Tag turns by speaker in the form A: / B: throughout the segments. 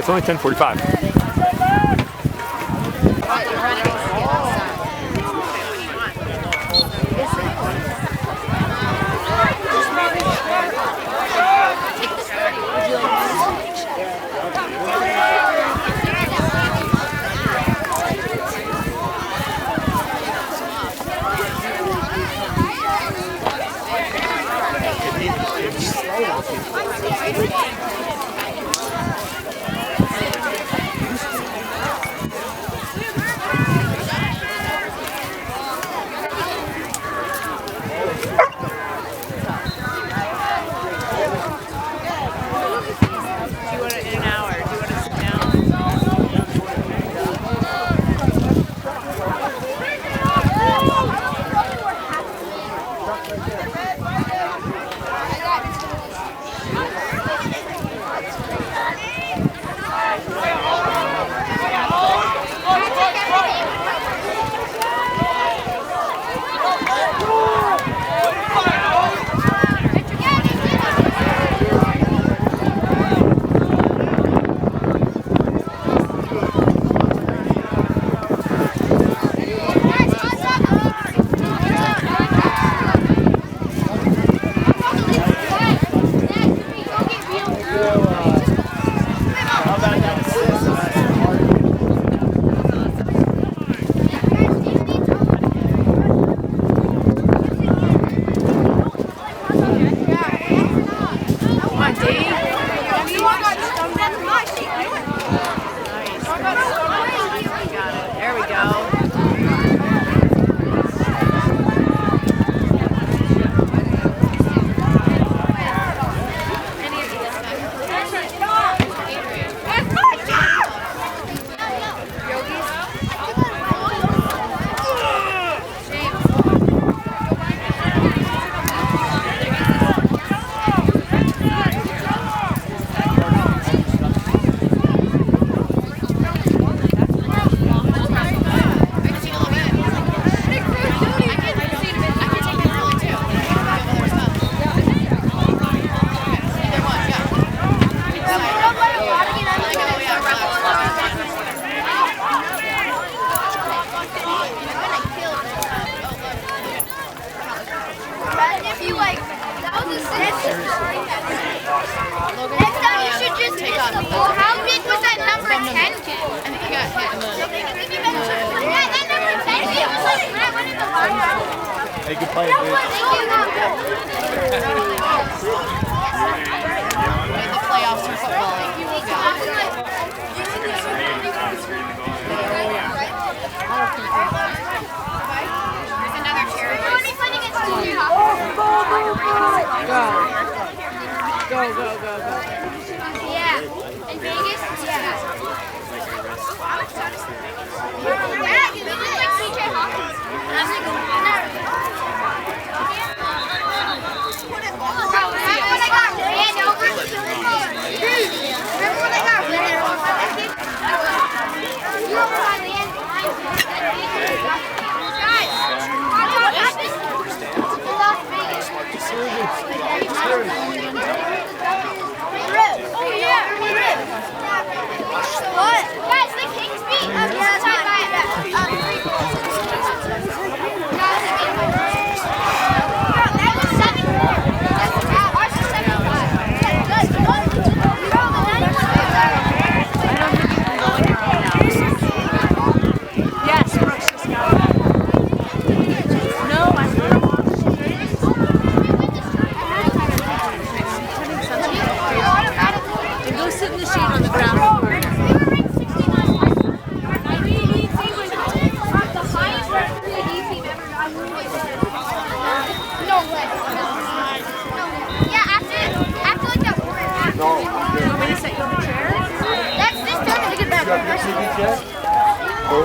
A: It's only 10:45.
B: Hey, good play, dude.
C: The playoffs for football. There's another charity.
D: Go.
C: Yeah. In Vegas? Yeah. Yeah, you look like CJ Hawkins. Remember when I got ran over? Remember when I got ran over? You were my man behind me. Guys, watch what happens in Las Vegas. Oh yeah, what? Guys, the Kings beat us last time by 3 goals. That was 7-4. Ours is 7-5.
D: Yes, Brooks just got it. No, I'm not. Go sit in the shade on the ground.
C: No way. Yeah, after like that word.
B: No, I'm good.
D: You want me to set you on the chair?
C: That's this turn to get back.
B: You have your CD check? Oh.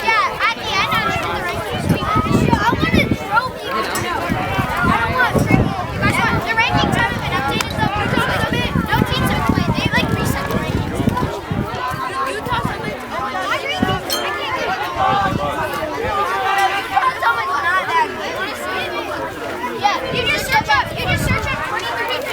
C: Yeah, at the end I looked at the rankings. I wanted a trophy. I don't want a trophy. Guys, what? The rankings haven't been updated though. No teams have played. They like reset the rankings. Utah's like, oh my god. Yeah, you just search up 23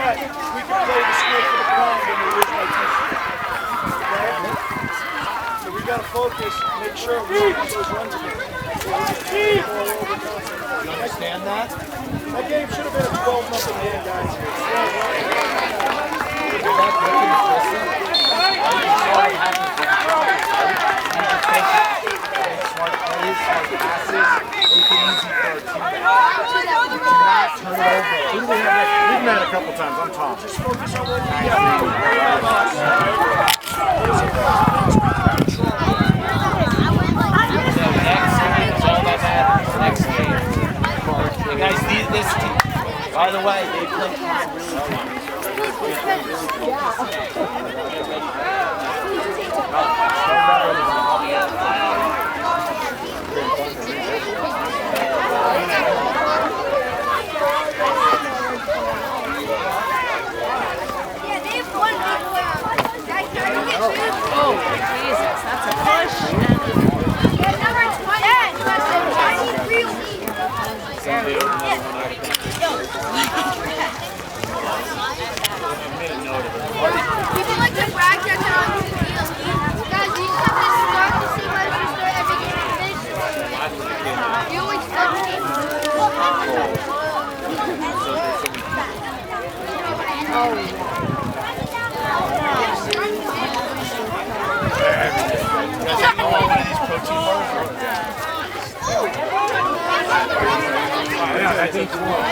B: that, we can play the score for the pound and we lose by 10. Okay? So we got to focus, make sure we don't get those runs again. You understand that? That game should have been a 12-0 game, guys.
A: We've met a couple times. I'm Tom.
B: Just focus on what you got.
E: Hey guys, this team, by the way, they play
D: Oh, Jesus, that's a push.
C: People like to brag that they're on the field. Guys, you just have to start to see what you start every game and finish. You always start the game.
A: Yeah, I think you will.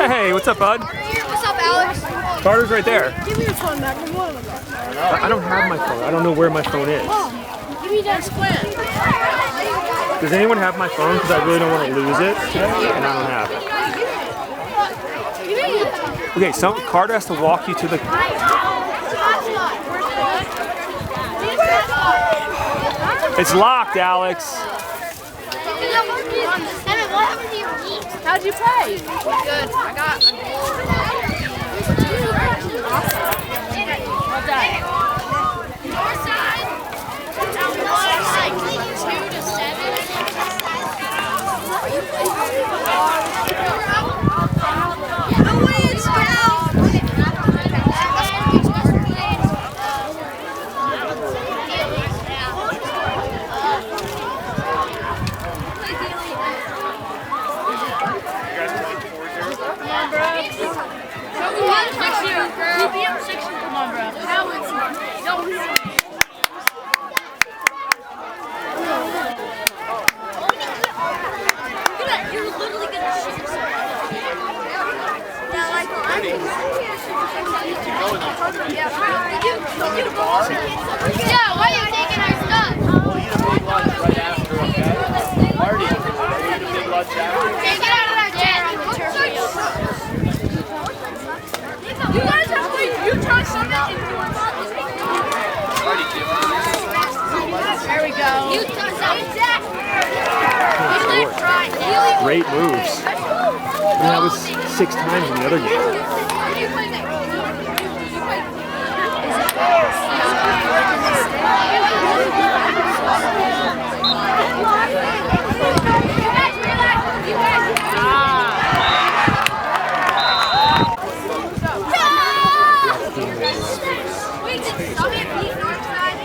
F: Hey, what's up, bud?
C: What's up, Alex?
F: Carter's right there.
D: Give me your phone back.
F: I don't have my phone. I don't know where my phone is.
D: Give me that squint.
F: Does anyone have my phone? Because I really don't want to lose it, and I don't have it. Okay, Carter has to walk you to the... It's locked, Alex.
D: How'd you play?
C: Good. I got a goal.
D: Well done.
C: Your side. Like 2 to 7. No way, it's down.
D: Come on, bro.
C: You're literally gonna shoot yourself. Yeah, like yeah, why are you taking our stuff?
E: We'll eat a big lunch right after, okay? Marty, we'll eat a big lunch after.
C: Okay, get out of our jet. You guys have played Utah Summit in
D: There we go.
C: Utah Summit.
F: Great moves. And that was 6 times in the other game.
C: Wait, did Summit beat Northside?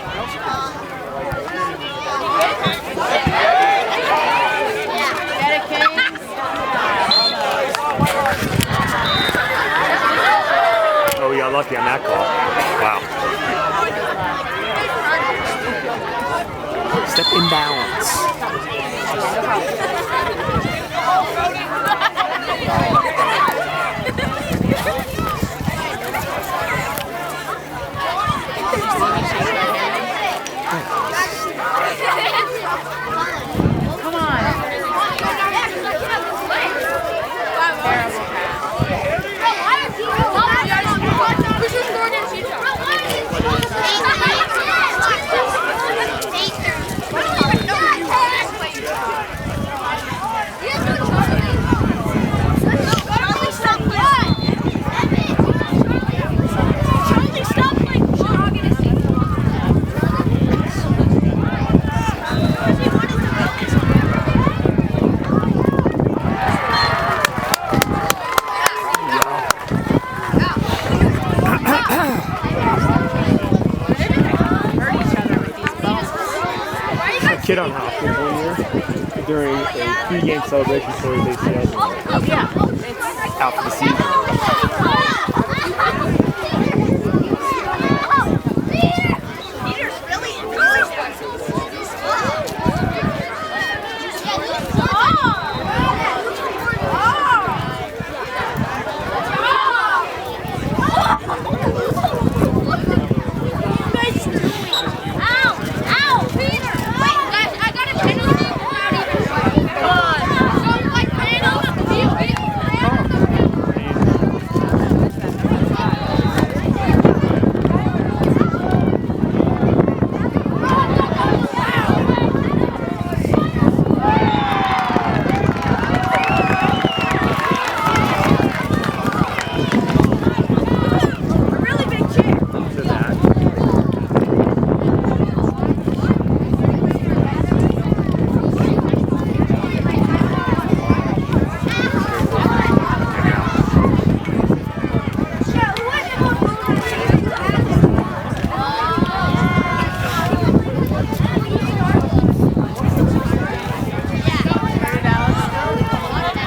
F: lucky on that call. Wow. Step imbalance.
D: Come on.
C: Who's your score against Utah?
F: 'Cause kid on Hopkins one year during a pre-game celebration for his ACL.
D: Oh, yeah.
F: Out for the season.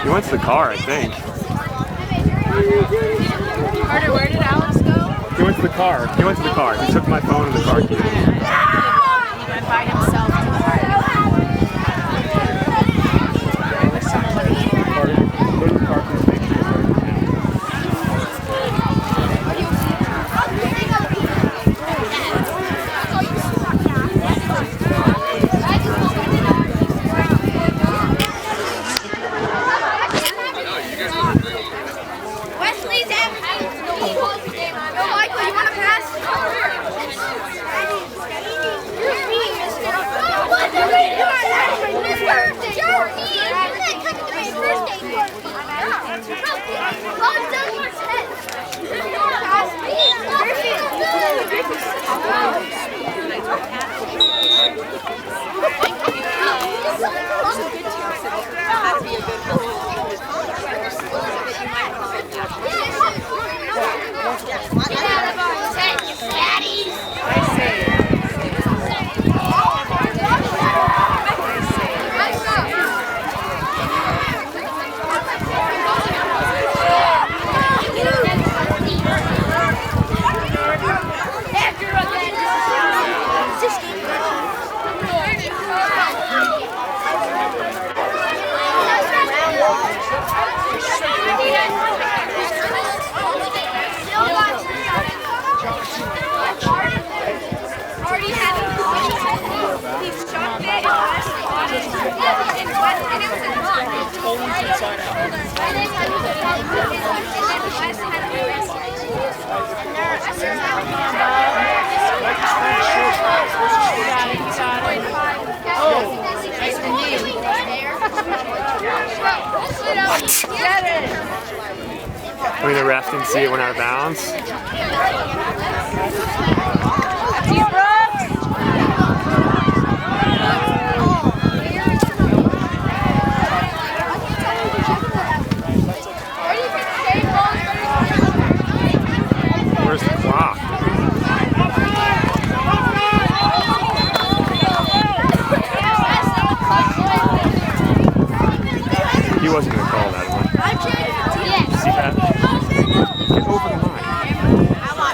F: He went to the car, I think.
D: Carter, where did Alex go?
F: He went to the car. He went to the car. He took my phone in the car.
D: He went by himself to the park. With somebody.
F: Carter, go to the car, please make sure you're in town.
C: Wesley's at Yo, Michael, you want to pass? Get out of our tent, you fatties!
F: I mean, the ref didn't see it went out of bounds. Where's the clock? He wasn't going to call that one. See that? Get over the line.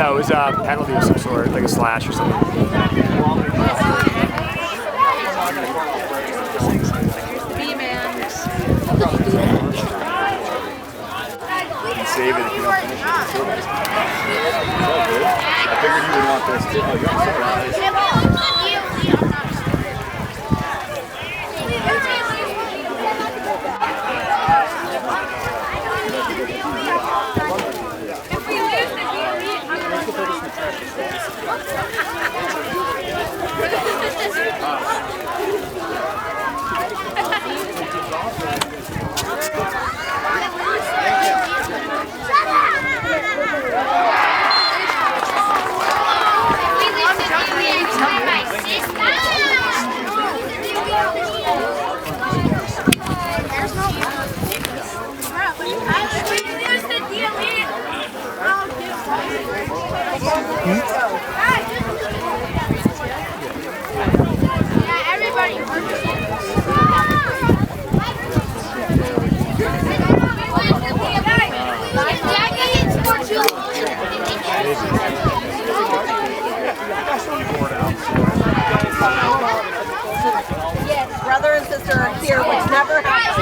F: No, it was a penalty of some sort, like a slash or something.
A: Save it if you don't finish it. I figured you would want this too. Oh, you're surprised.
C: Yeah, everybody
D: Yes, brother and sister are here, which never happens.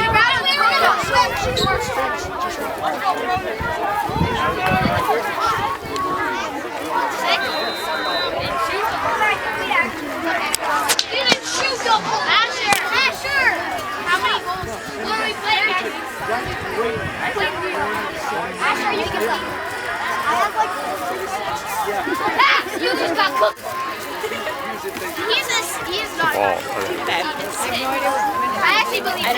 C: Asher! How many goals? What do we play against? Asher, you can play. I have like 6. You just got cooked. He's not.
F: Oh, okay.
C: I actually believe him.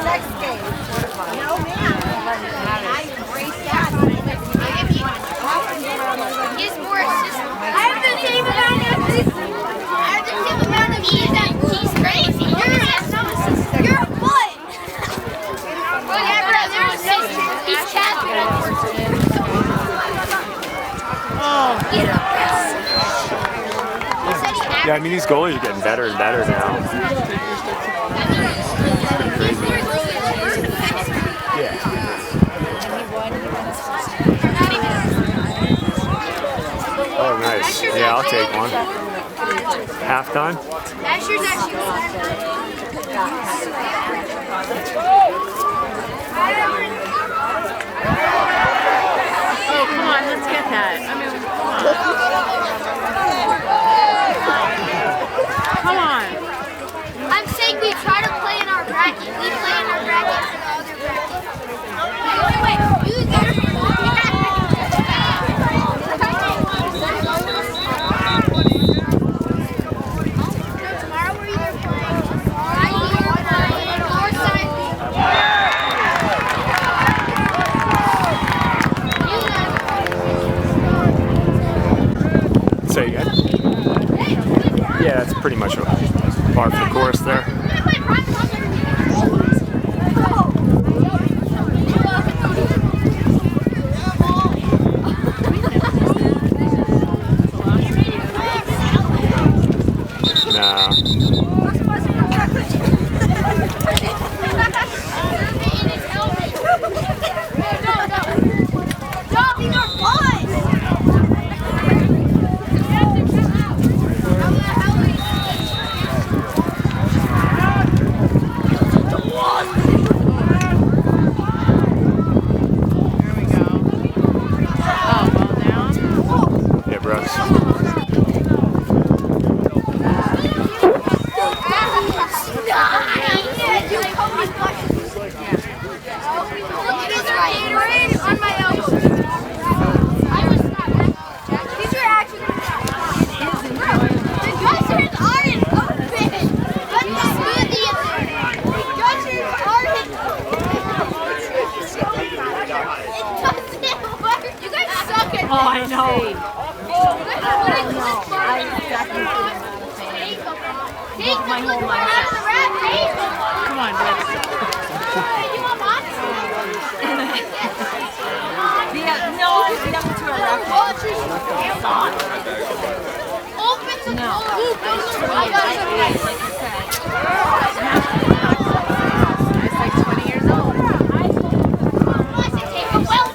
D: Next game. No, man. I embrace that.
C: He's more assistant. I have the same amount of he's crazy. You're a butt. Whatever, they're assistant. He's capping, unfortunately. Get up.
F: Yeah, I mean, these goalies are getting better and better now. Yeah. Oh, nice. Yeah, I'll take one. Halftime?
C: Asher's actually
D: Oh, come on, let's get that. I mean, come on.
C: I'm saying we try to play in our bracket. We play in our bracket for the other bracket. Wait, you guys tomorrow we're either playing Northside.
F: Say again? Yeah, that's pretty much a par for the course there. Nah. Yeah, Brooks.
C: On my elbow. These are actually the gushers aren't open. Put the smoothie in there. The gushers aren't. It doesn't work. You guys suck at this.
D: Oh, I know.
C: Take
D: my whole
C: out of the wrap.
D: Come on, Brett.
C: You want mine?
D: No, the other two are
C: Open the door. I
D: was like 20 years old.
C: got it.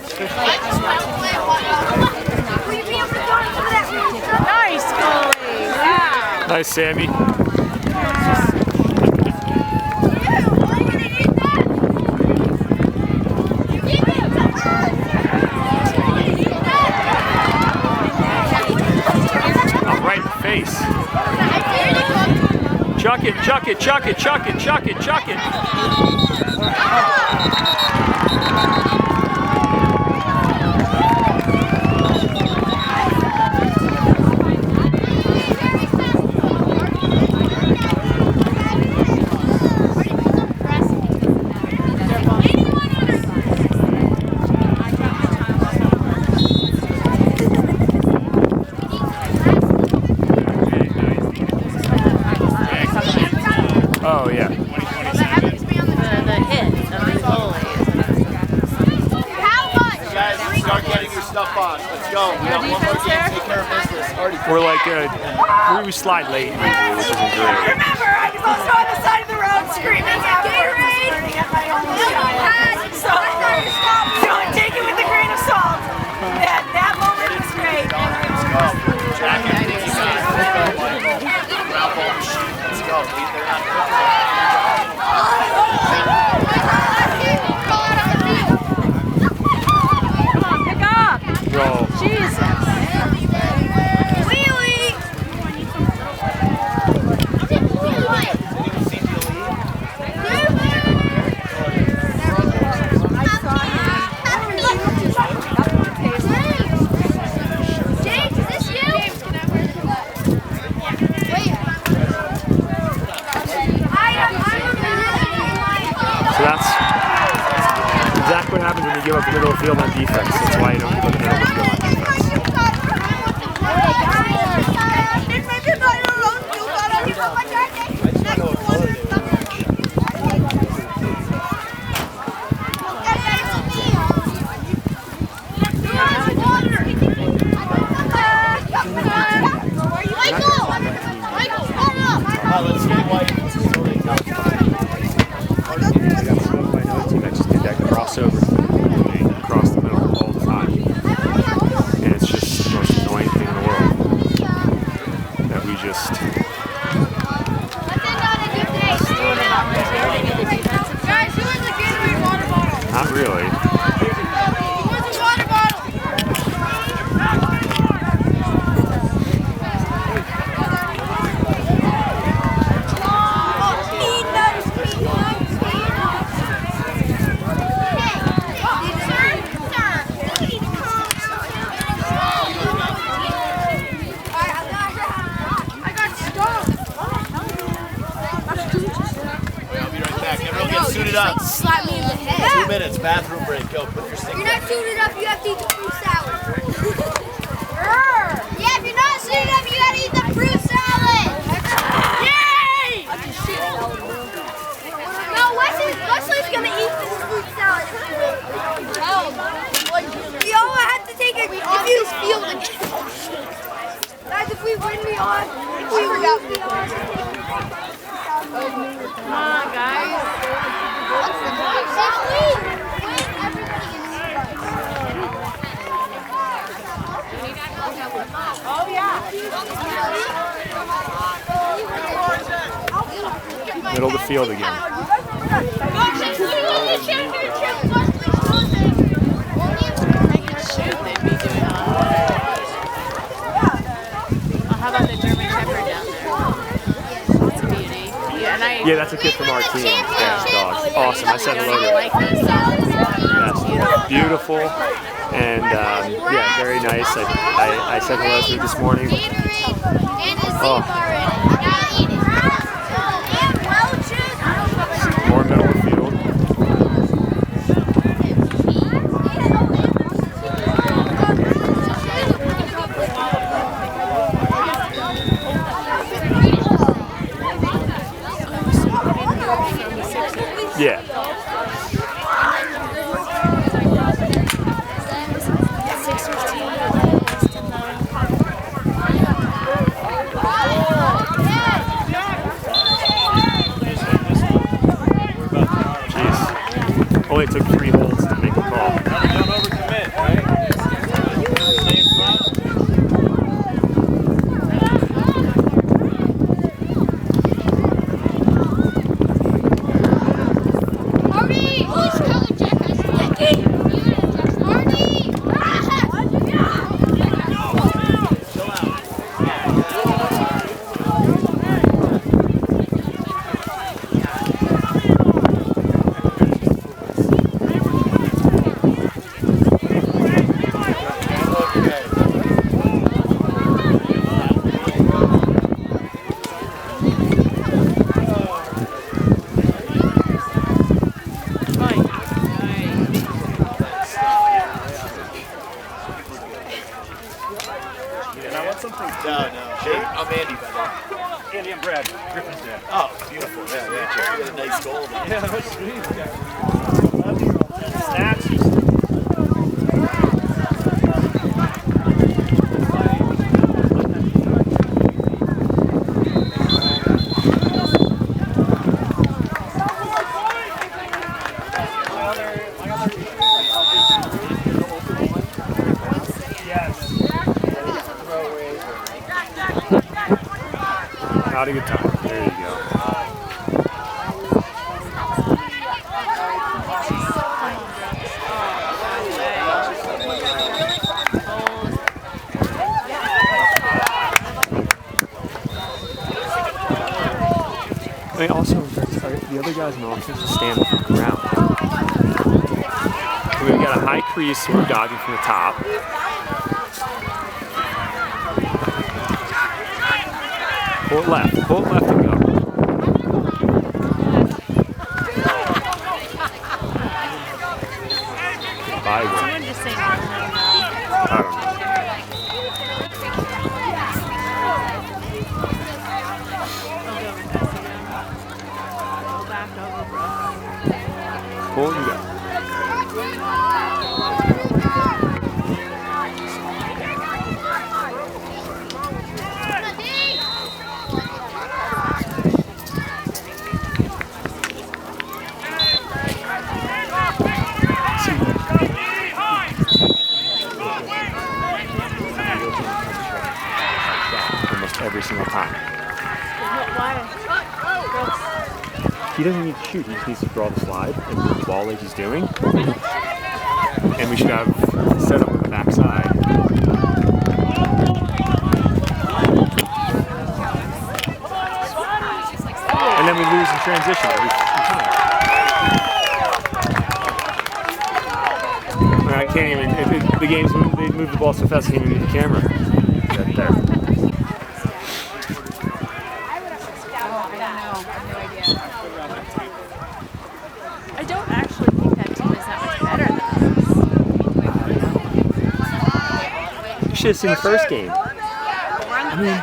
F: Nice, Sammy. Right in the face. Chuck it, chuck it, chuck it, chuck it, chuck it, chuck it. Oh, yeah.
D: The hit of the goalie.
C: How much?
B: Guys, start getting your stuff on. Let's go. We got one more game to take care of business. Already.
F: We're like, we slide late usually, which isn't great.
D: Remember, I was also on the side of the road screaming afterwards and starting at my own child. So take it with a grain of salt. That moment was great.
B: Jack, everything you got. Ralph all the shit. Let's go. They're not
D: Come on, pick up.
F: Go.
D: Jesus.
F: So that's exactly what happens when you give up the middle of the field on defense. That's why you don't give up the middle of the field on defense.
B: let's get white.
F: My other team that just did that crossover across the middle all the time. And it's just the most annoying thing in the world. That we just...
C: Guys, who has a Gatorade water bottle?
F: Not really.
C: Who has a water bottle?
B: Suited up.
C: Slap me in the head.
B: 2 minutes, bathroom break. Go, put your stick
C: You're
B: down.
C: not suited up, you have to eat the fruit salad. Yeah, if you're not suited up, you gotta eat the fruit salad. Yay! No, Wesley's gonna eat this fruit salad. We all have to take a confused field again. Guys, if we win, we on. If we forgot, we on.
D: Come on, guys. Oh, yeah.
F: Middle of the field again.
D: How about the German Shepherd down there? That's a beauty.
F: Yeah, that's a kid from our team. Yeah, dog. Awesome. I said hello to
D: I like this.
F: Yes, beautiful, and yeah, very nice. I said hello to her this morning. Oh. More middle of the field. Yeah. Jeez. Only took 3 holes to make a call.
E: Don't overcommit, right? Stay in front.
F: Not a good time. There you go. I mean, also, the other guys in the office just stand on the ground. We've got a high crease, so we're dodging from the top. Pull it left and go. Bye.
G: Someone just saying
F: I don't know.
G: go back over, bro.
F: Pull it and go. Almost every single time. He doesn't need to shoot, he just needs to draw the slide and move the ball like he's doing. And we should have set up on the backside. And then we lose in transition every time. I can't even, the games, they move the ball so fast I can't even move the camera. Right there.
G: I don't actually think that team is that much better than us.
F: You should have seen the first game.
G: I mean,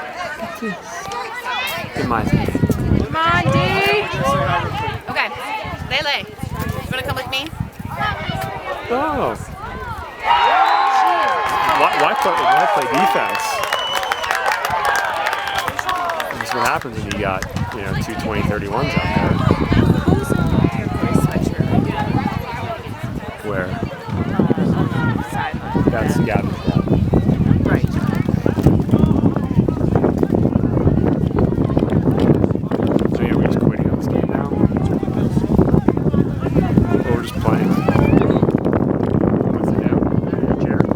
F: In my opinion.
G: come on, D!
D: Okay, Lele, you wanna come with me?
F: Oh. Why play defense? This is what happens when you got, two 20-31s out there.
G: Who's in your gray sweatshirt?
F: Where?
G: Sideline.
F: That's Gavin.
G: Right.
F: So we're just quitting on this game now? Or we're just playing? What's it do? Jared?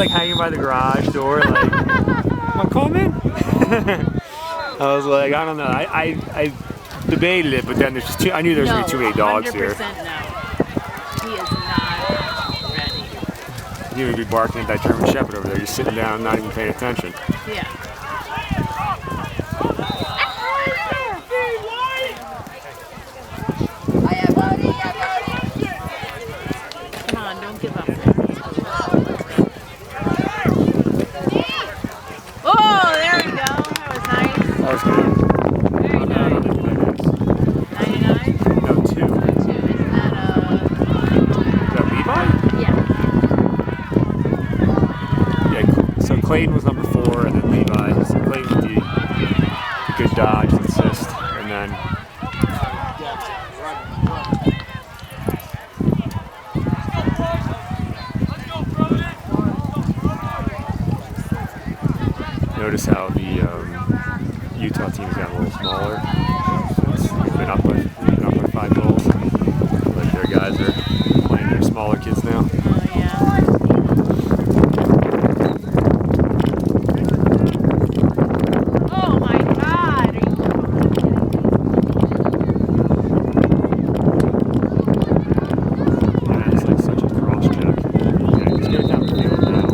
F: Hanging by the garage door, like, am I coming? I was like, I don't know. I debated it, but then there's just I knew there was gonna be too many dogs here.
G: 100% no. He is not ready.
F: He would be barking at that German Shepherd over there, just sitting down, not even paying attention.
G: Yeah. Come on, don't give up. Oh, there we go. That was nice.
F: That was good.
G: Very nice. 99?
F: No, 2.
G: Isn't
F: that Levi?
G: Yeah.
F: Yeah, so Clayton was number 4, and then Levi. So Clayton with the good dodge, the assist, and then notice how the Utah team's got a little smaller. They've been up by 5 goals. Like their guys are playing their smaller kids now.
G: Oh, yeah. Oh, my God.
F: Yeah, it's like such a cross check. Yeah, he's going down the field now.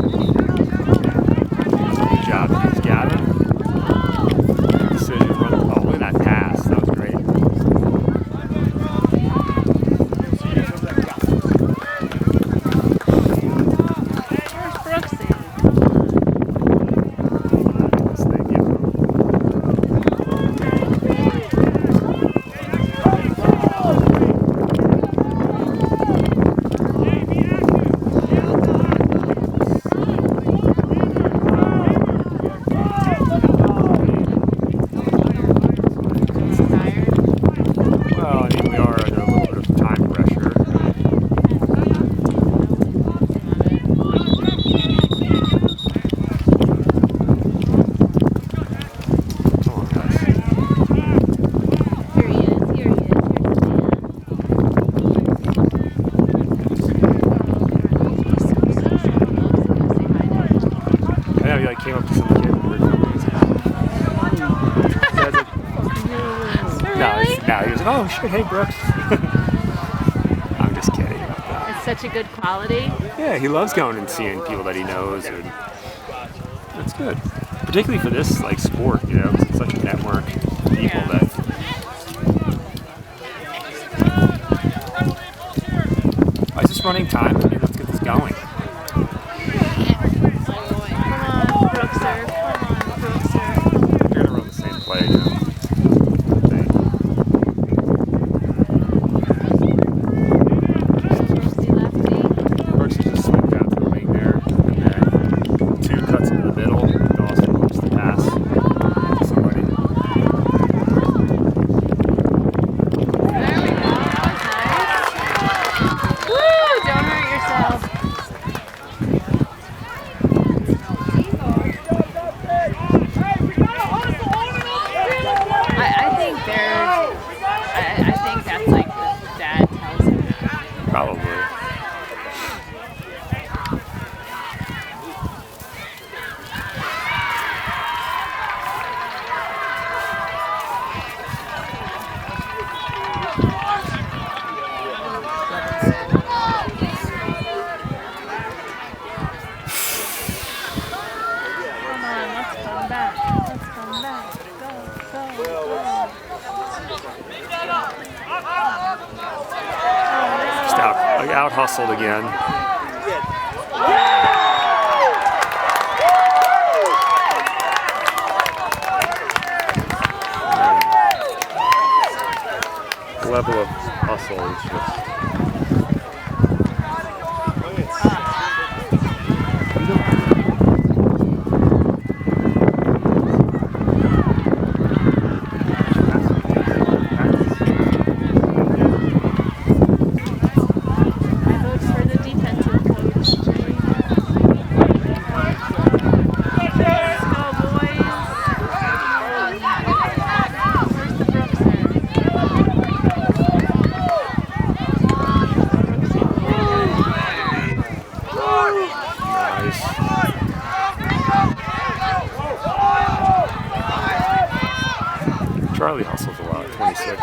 F: know, he like came up to some kid and we were filming. He's like, no, he was like, oh shit, hey Brooks. I'm just kidding about that.
G: It's such a good quality.
F: Yeah, he loves going and seeing people that he knows, and that's good. Particularly for this like sport, you know, 'cause it's such a network of people that. Is this running time? I mean, let's get this going.
G: Come on, Brookser. Come on, Brookser.
F: You're gonna run the same play, you know.
G: Lefty, lefty.
F: Brooks is just slipped out to the wing there, and then 2 cuts into the middle. Dawson looks the pass to somebody.
G: There we go. That was nice. Woo! Don't hurt yourself. I think I think that's like the dad tells him that.
F: Probably.
G: Come on, let's come back. Let's come back. Go, go, go.
F: Just out hustled again. The level of hustle is just.
G: I vote for the defensive coach. Let's go, boys. Where's the Brookser?
F: Nice. Charlie hustles a lot, 26.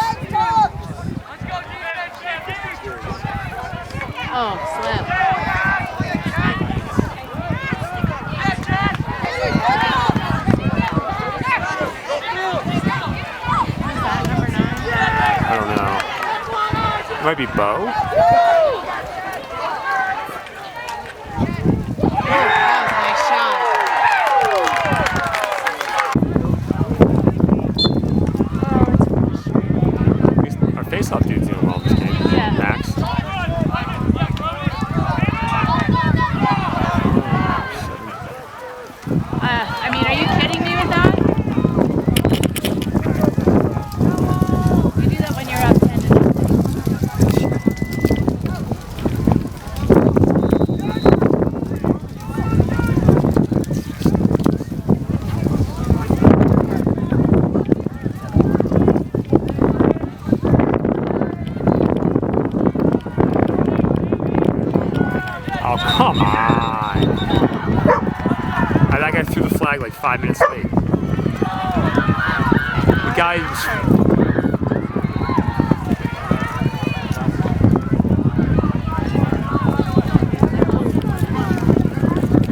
G: Oh, slip. Who's that, number 9?
F: I don't know. It might be Bo.
G: That was a nice shot. Oh, it's frustrating.
F: Our face-off dude's doing well in this game.
G: Yeah.
F: Max.
G: I mean, are you kidding me with that? You do that when you're up 10 to
F: Oh, come on. That guy threw the flag like 5 minutes late. The guy just...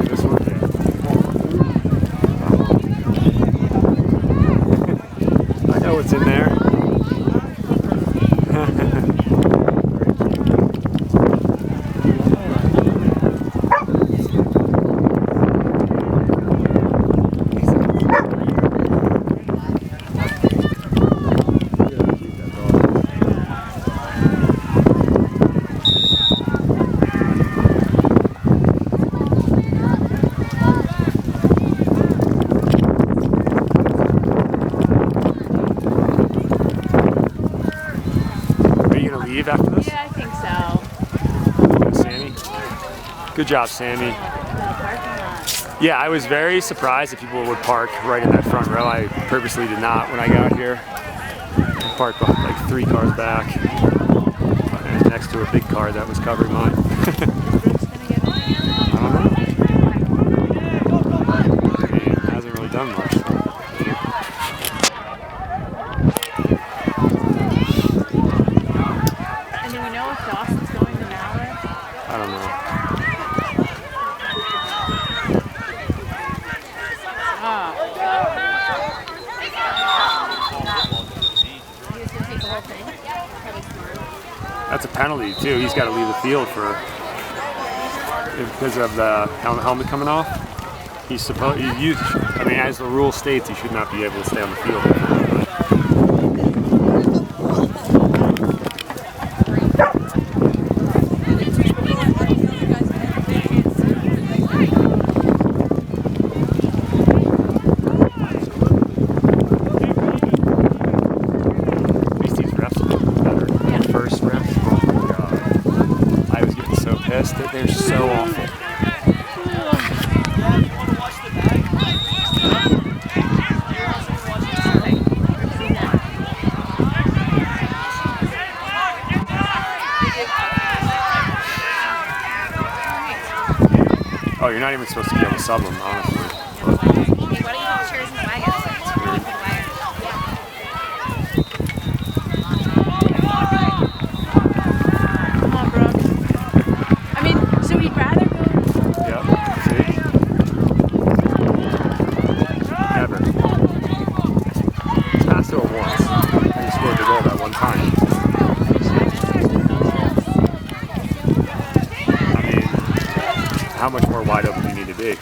F: This one? I know what's in there. Leave after this?
G: Yeah, I think so.
F: Sammy? Good job, Sammy. Yeah, I was very surprised that people would park right in that front row. I purposely did not when I got here. I parked like 3 cars back and next to a big car that was covering mine. I don't know. penalty too. He's got to leave the field for because of the helmet coming off. He's supposed. I mean, as the rule states, he should not be able to stay on the field. At least these refs are better. The first refs, oh my god, I was getting so pissed that they're so awful. Oh, you're not even supposed to be able to sub them, honestly.
G: Why don't you put chairs in the wagon? Come on, Brooks. I mean, so we'd rather go.
F: Yep. See? Never. Passed to it once. And he scored the goal that one time. I mean, how much more wide open do you need to be?